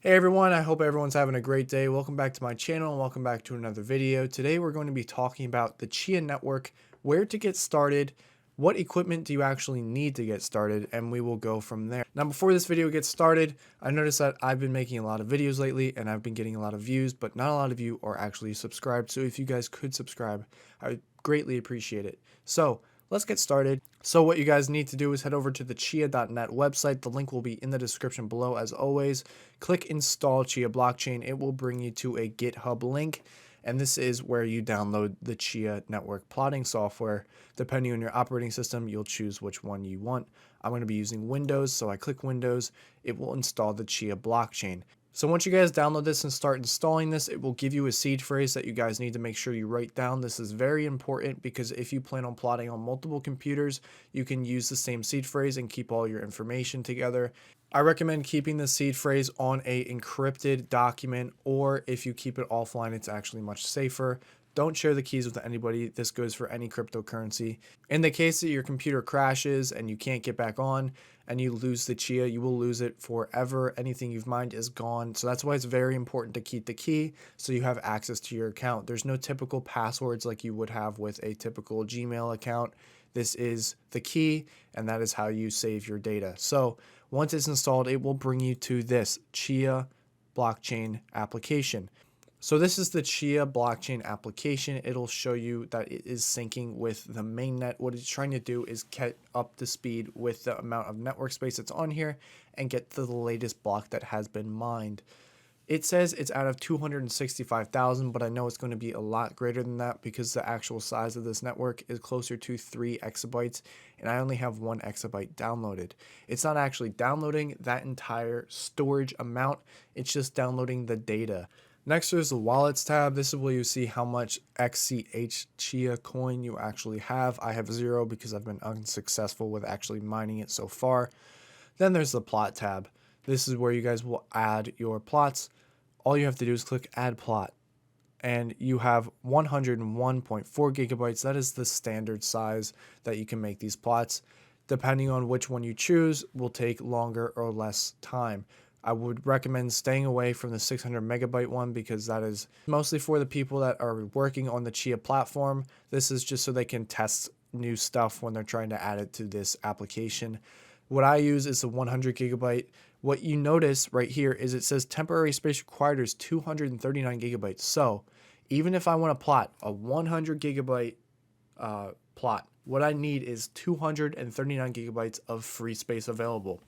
Hey everyone, I hope everyone's having a great day. Welcome back to my channel and welcome back to another video. Today we're going to be talking about the Chia network, where to get started, what equipment do you actually need to get started, and we will go from there. Now before this video gets started, I noticed that I've been making a lot of videos lately and I've been getting a lot of views, but not a lot of you are actually subscribed. So if you guys could subscribe, I would greatly appreciate it. So let's get started. So what you guys need to do is head over to the chia.net website. The link will be in the description below as always. Click install Chia blockchain. It will bring you to a GitHub link. And this is where you download the Chia network plotting software. Depending on your operating system, you'll choose which one you want. I'm going to be using Windows, so I click Windows. It will install the Chia blockchain. So once you guys download this and start installing this, it will give you a seed phrase that you guys need to make sure you write down. This is very important because if you plan on plotting on multiple computers, you can use the same seed phrase and keep all your information together. I recommend keeping the seed phrase on a encrypted document, or if you keep it offline, it's actually much safer. Don't share the keys with anybody. This goes for any cryptocurrency. In the case that your computer crashes and you can't get back on and you lose the Chia, you will lose it forever. Anything you've mined is gone. So that's why it's very important to keep the key so you have access to your account. There's no typical passwords like you would have with a typical Gmail account. This is the key, and that is how you save your data. So once it's installed, it will bring you to this Chia blockchain application. So this is the Chia blockchain application. It'll show you that it is syncing with the mainnet. What it's trying to do is get up to speed with the amount of network space that's on here and get to the latest block that has been mined. It says it's out of 265,000, but I know it's going to be a lot greater than that because the actual size of this network is closer to 3 exabytes, and I only have 1 exabyte downloaded. It's not actually downloading that entire storage amount, it's just downloading the data. Next, there's the wallets tab. This is where you see how much XCH Chia coin you actually have. I have 0 because I've been unsuccessful with actually mining it so far. Then there's the plot tab. This is where you guys will add your plots. All you have to do is click add plot. And you have 101.4 gigabytes. That is the standard size that you can make these plots. Depending on which one you choose, will take longer or less time. I would recommend staying away from the 600 megabyte one because that is mostly for the people that are working on the Chia platform. This is just so they can test new stuff when they're trying to add it to this application. What I use is the 100 gigabyte. What you notice right here is it says temporary space required is 239 gigabytes. So even if I want to plot a 100 gigabyte plot, what I need is 239 gigabytes of free space available.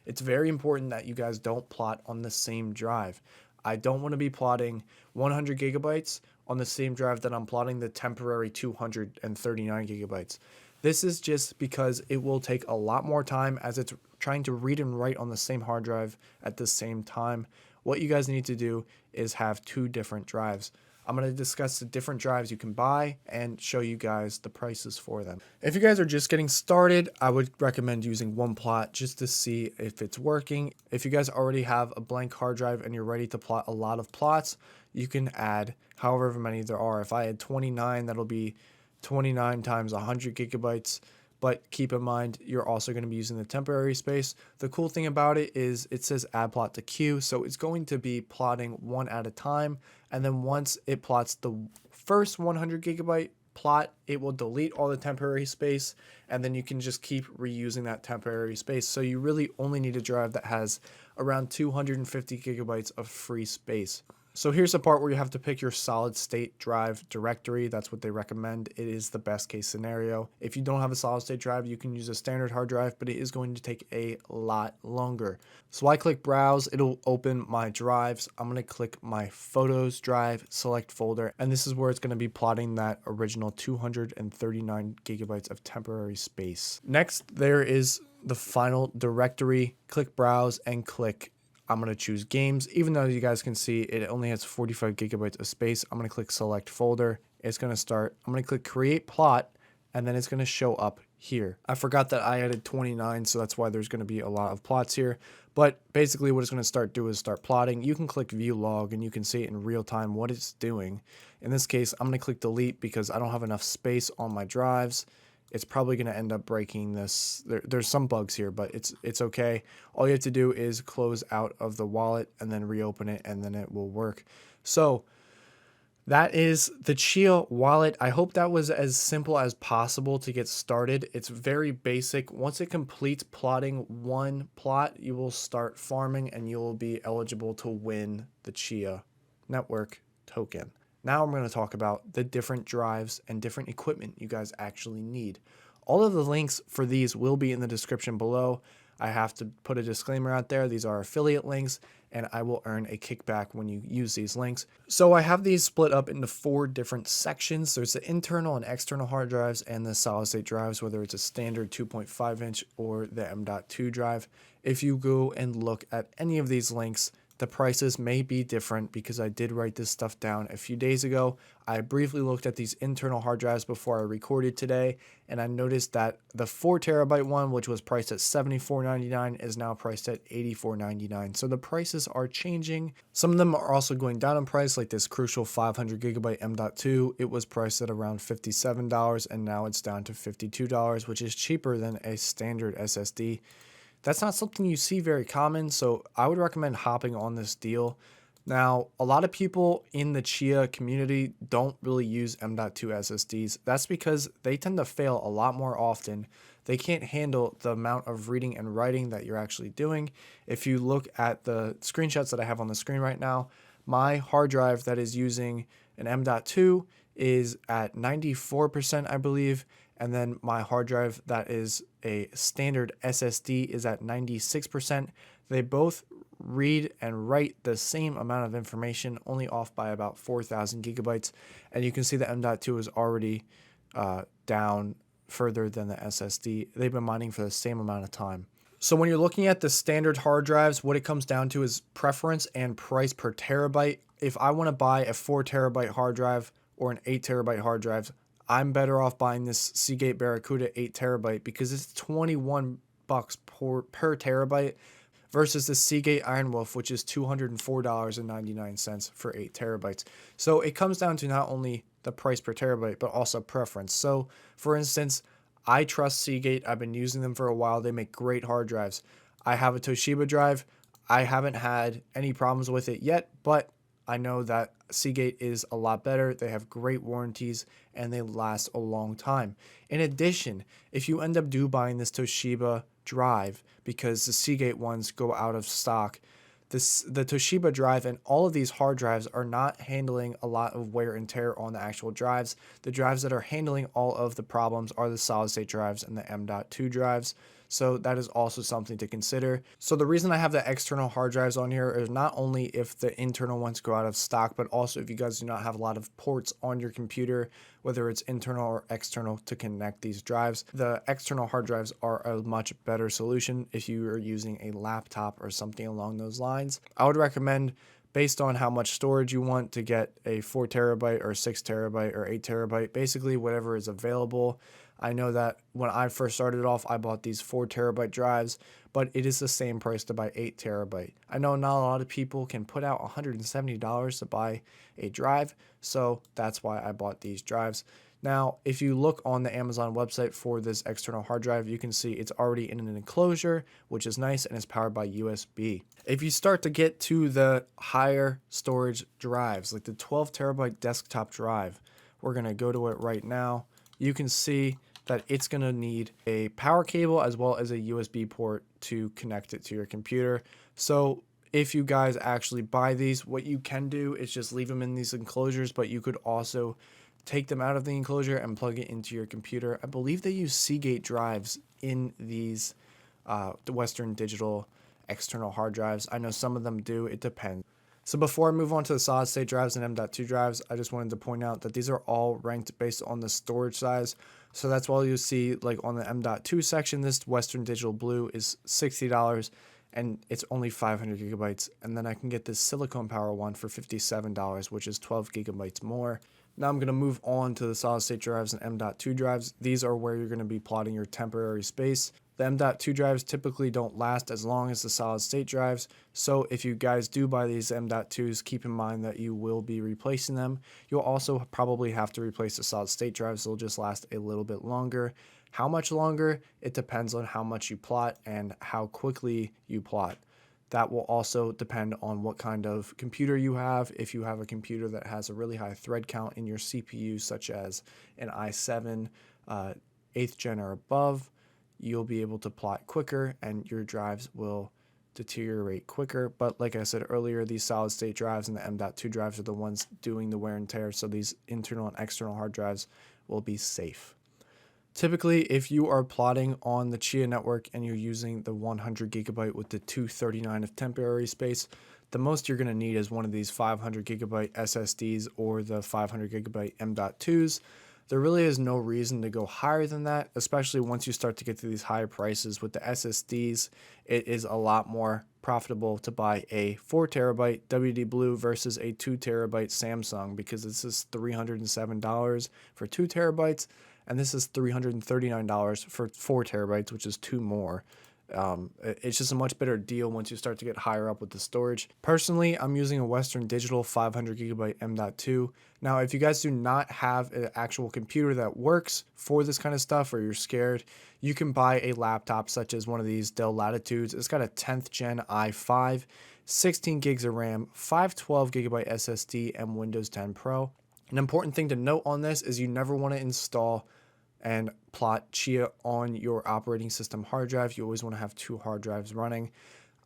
It's very important that you guys don't plot on the same drive. I don't want to be plotting 100 gigabytes on the same drive that I'm plotting the temporary 239 gigabytes. This is just because it will take a lot more time as it's trying to read and write on the same hard drive at the same time. What you guys need to do is have 2 different drives. I'm going to discuss the different drives you can buy and show you guys the prices for them. If you guys are just getting started, I would recommend using one plot just to see if it's working. If you guys already have a blank hard drive and you're ready to plot a lot of plots, you can add however many there are. If I had 29, that'll be 29 times 100 gigabytes. But keep in mind, you're also going to be using the temporary space. The cool thing about it is it says add plot to queue. So it's going to be plotting one at a time. And then once it plots the first 100 gigabyte plot, it will delete all the temporary space. And then you can just keep reusing that temporary space. So you really only need a drive that has around 250 gigabytes of free space. So here's the part where you have to pick your solid state drive directory. That's what they recommend. It is the best case scenario. If you don't have a solid state drive, you can use a standard hard drive, but it is going to take a lot longer. So I click browse, it'll open my drives. I'm going to click my photos drive, select folder, and this is where it's going to be plotting that original 239 gigabytes of temporary space. Next, there is the final directory. Click browse and click I'm going to choose games. Even though you guys can see it only has 45 gigabytes of space, I'm going to click select folder. It's going to start. I'm going to click create plot, and then it's going to show up here. I forgot that I added 29, so that's why there's going to be a lot of plots here. But basically what it's going to do is start plotting. You can click view log and you can see it in real time what it's doing. In this case, I'm going to click delete because I don't have enough space on my drives. it's probably going to end up breaking this. There's some bugs here, but it's okay. All you have to do is close out of the wallet and then reopen it, and then it will work. So that is the Chia wallet. I hope that was as simple as possible to get started. It's very basic. Once it completes plotting one plot, you will start farming and you will be eligible to win the Chia network token. Now I'm going to talk about the different drives and different equipment you guys actually need. All of the links for these will be in the description below. I have to put a disclaimer out there. These are affiliate links, and I will earn a kickback when you use these links. So I have these split up into 4 different sections. There's the internal and external hard drives and the solid state drives, whether it's a standard 2.5 inch or the M.2 drive. If you go and look at any of these links, the prices may be different because I did write this stuff down a few days ago. I briefly looked at these internal hard drives before I recorded today, and I noticed that the 4 terabyte one, which was priced at $74.99, is now priced at $84.99. So the prices are changing. Some of them are also going down in price, like this crucial 500 gigabyte M.2. It was priced at around $57, and now it's down to $52, which is cheaper than a standard SSD. That's not something you see very common, so I would recommend hopping on this deal. Now, a lot of people in the Chia community don't really use M.2 SSDs. That's because they tend to fail a lot more often. They can't handle the amount of reading and writing that you're actually doing. If you look at the screenshots that I have on the screen right now, my hard drive that is using an M.2 is at 94%, I believe, and then my hard drive that is a standard SSD is at 96%. They both read and write the same amount of information, only off by about 4,000 gigabytes. And you can see the M.2 is already down further than the SSD. They've been mining for the same amount of time. So when you're looking at the standard hard drives, what it comes down to is preference and price per terabyte. If I want to buy a 4 terabyte hard drive or an 8 terabyte hard drive, I'm better off buying this Seagate Barracuda 8 terabyte because it's $21 per terabyte versus the Seagate Iron Wolf, which is $204.99 for 8 terabytes. So it comes down to not only the price per terabyte, but also preference. So for instance, I trust Seagate. I've been using them for a while. They make great hard drives. I have a Toshiba drive. I haven't had any problems with it yet, but I know that Seagate is a lot better. They have great warranties and they last a long time. In addition, if you end up buying this Toshiba drive because the Seagate ones go out of stock, the Toshiba drive and all of these hard drives are not handling a lot of wear and tear on the actual drives. The drives that are handling all of the problems are the solid state drives and the M.2 drives. So that is also something to consider. So the reason I have the external hard drives on here is not only if the internal ones go out of stock, but also if you guys do not have a lot of ports on your computer, whether it's internal or external, to connect these drives. The external hard drives are a much better solution if you are using a laptop or something along those lines. I would recommend, based on how much storage you want, to get a 4 terabyte or 6 terabyte or 8 terabyte, basically whatever is available. I know that when I first started off, I bought these 4 terabyte drives, but it is the same price to buy 8 terabyte. I know not a lot of people can put out $170 to buy a drive, so that's why I bought these drives. Now, if you look on the Amazon website for this external hard drive, you can see it's already in an enclosure, which is nice, and it's powered by USB. If you start to get to the higher storage drives, like the 12 terabyte desktop drive, we're going to go to it right now. You can see that it's going to need a power cable as well as a USB port to connect it to your computer. So if you guys actually buy these, what you can do is just leave them in these enclosures, but you could also take them out of the enclosure and plug it into your computer. I believe they use Seagate drives in these the Western Digital external hard drives. I know some of them do. It depends. So before I move on to the solid state drives and M.2 drives, I just wanted to point out that these are all ranked based on the storage size. So that's why you'll see, like on the M.2 section, this Western Digital Blue is $60 and it's only 500 gigabytes. And then I can get this Silicon Power one for $57, which is 12 gigabytes more. Now I'm going to move on to the solid state drives and M.2 drives. These are where you're going to be plotting your temporary space. The M.2 drives typically don't last as long as the solid state drives, so if you guys do buy these M.2s, keep in mind that you will be replacing them. You'll also probably have to replace the solid state drives. They'll just last a little bit longer. How much longer? It depends on how much you plot and how quickly you plot. That will also depend on what kind of computer you have. If you have a computer that has a really high thread count in your CPU, such as an i7 8th gen or above, you'll be able to plot quicker and your drives will deteriorate quicker. But like I said earlier, these solid state drives and the M.2 drives are the ones doing the wear and tear, so these internal and external hard drives will be safe. Typically, if you are plotting on the Chia network and you're using the 100 gigabyte with the 239 of temporary space, the most you're going to need is one of these 500 gigabyte SSDs or the 500 gigabyte M.2s. There really is no reason to go higher than that, especially once you start to get to these higher prices with the SSDs. It is a lot more profitable to buy a 4 terabyte WD Blue versus a 2 terabyte Samsung, because this is $307 for 2 terabytes and this is $339 for 4 terabytes, which is 2 more. It's just a much better deal once you start to get higher up with the storage. Personally, I'm using a Western Digital 500 gigabyte M.2. Now, if you guys do not have an actual computer that works for this kind of stuff, or you're scared, you can buy a laptop such as one of these Dell Latitudes. It's got a 10th gen i5, 16 gigs of RAM, 512 gigabyte SSD, and Windows 10 Pro. An important thing to note on this is you never want to install and plot Chia on your operating system hard drive. You always want to have 2 hard drives running.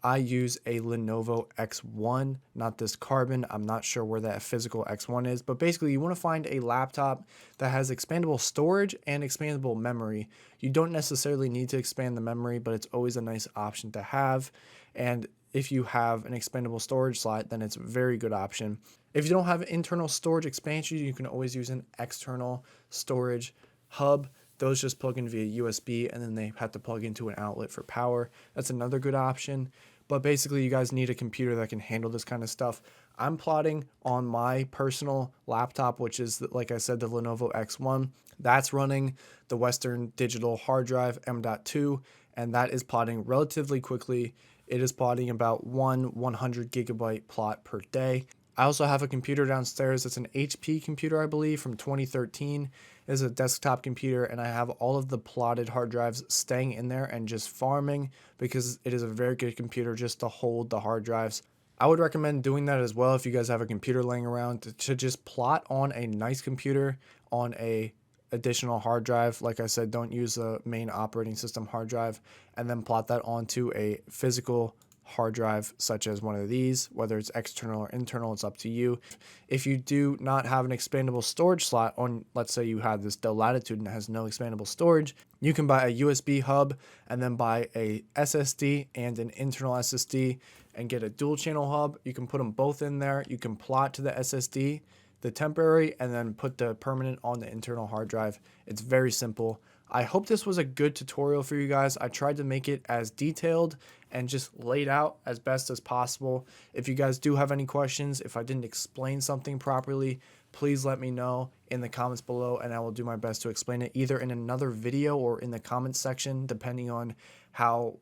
I use a Lenovo X1, not this Carbon. I'm not sure where that physical X1 is, but basically you want to find a laptop that has expandable storage and expandable memory. You don't necessarily need to expand the memory, but it's always a nice option to have. And if you have an expandable storage slot, then it's a very good option. If you don't have internal storage expansion, you can always use an external storage hub. Those just plug in via USB and then they have to plug into an outlet for power. That's another good option. But basically you guys need a computer that can handle this kind of stuff. I'm plotting on my personal laptop, which is, like I said, the Lenovo X1. That's running the Western Digital hard drive M.2, and that is plotting relatively quickly. It is plotting about 100 gigabyte plot per day. I also have a computer downstairs. It's an HP computer, I believe, from 2013. It's a desktop computer, and I have all of the plotted hard drives staying in there and just farming, because it is a very good computer just to hold the hard drives. I would recommend doing that as well if you guys have a computer laying around, to just plot on a nice computer on a additional hard drive. Like I said, don't use the main operating system hard drive, and then plot that onto a physical hard drive such as one of these. Whether it's external or internal, it's up to you. If you do not have an expandable storage slot on, let's say you have this Dell Latitude and it has no expandable storage, you can buy a USB hub and then buy a SSD and an internal SSD and get a dual channel hub. You can put them both in there. You can plot to the SSD, the temporary, and then put the permanent on the internal hard drive. It's very simple. I hope this was a good tutorial for you guys. I tried to make it as detailed and just laid out as best as possible. If you guys do have any questions, if I didn't explain something properly, please let me know in the comments below and I will do my best to explain it either in another video or in the comments section, depending on how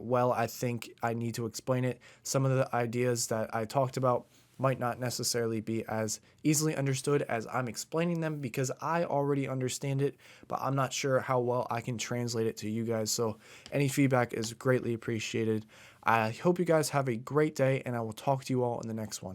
well I think I need to explain it. Some of the ideas that I talked about might not necessarily be as easily understood as I'm explaining them, because I already understand it, but I'm not sure how well I can translate it to you guys. So any feedback is greatly appreciated. I hope you guys have a great day, and I will talk to you all in the next one.